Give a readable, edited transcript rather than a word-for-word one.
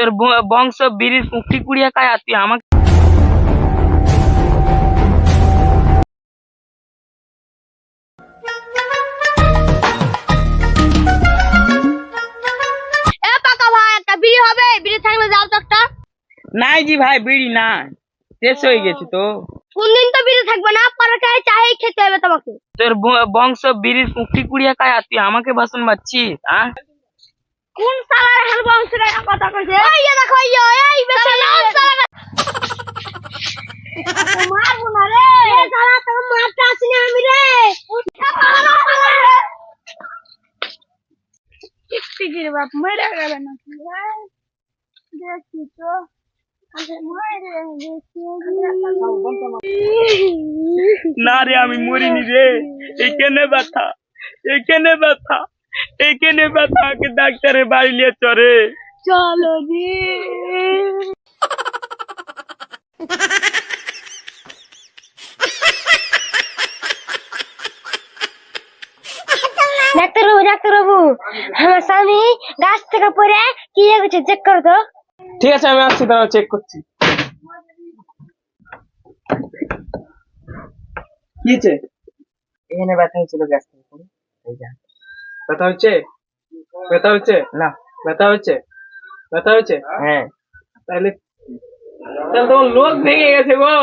তোর বংশ বিড়ির পুঁকটি কুড়িয়ে খায় আর তুই আমাকে পাকা ভাই একটা বিড়ি হবে, বিড়ি থাকলে যাও তো একটা। নাই জি ভাই বিড়ি না শেষ হয়ে গেছে তো। কোনদিন তো বিড়ি থাকবে না, পরোটায় চাই খেতে হবে তোমাকে। তোর বংশ বিড়ির পুঁকটি কুড়িয়ে খায় আর তুই আমাকে বাসন মারছিস কোন সালার হেল বংশের কথা কইছে? ওই যে দেখো এই বেশি নাও সালা। মারবো না রে, এ সালা তো মারতে আসিনি আমি রে। উঠা পালা পালা রে। টিকির বাপ মরে গেল নাকি রে? দেখি তো না রে আমি মরিনি রে, এখানে ব্যথা এখানে ব্যথা এখানে ব্যথা কে ডাক্তারের বাড়ি নিয়ে চরে। চলো জি। ডাক্তারবাবু আমার স্বামী গাছ থেকে পড়ে কি হয়েছে চেক করো তো। ঠিক আছে আমি আসছি, দাঁড়াও চেক করছি। কি হয়েছে? এখানে ব্যথা হয়েছিল গ্যাস থেকে পড়ে। এই যা ব্যথা হচ্ছে, ব্যথা হচ্ছে না, ব্যথা হচ্ছে, ব্যথা হচ্ছে হ্যাঁ। তাহলে তাহলে তোমার লোক ভেঙে গেছে গো।